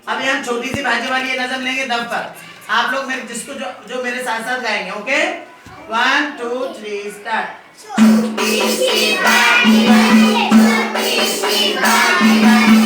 अभी हम छोटी सी भाजी वाली ये नजम लेंगे दब पर। आप लोग मेरे जिसको जो मेरे साथ साथ गाएंगे। Okay 1 2 3 start. छोटी सी भाजी वाली, छोटी सी भाजी वाली,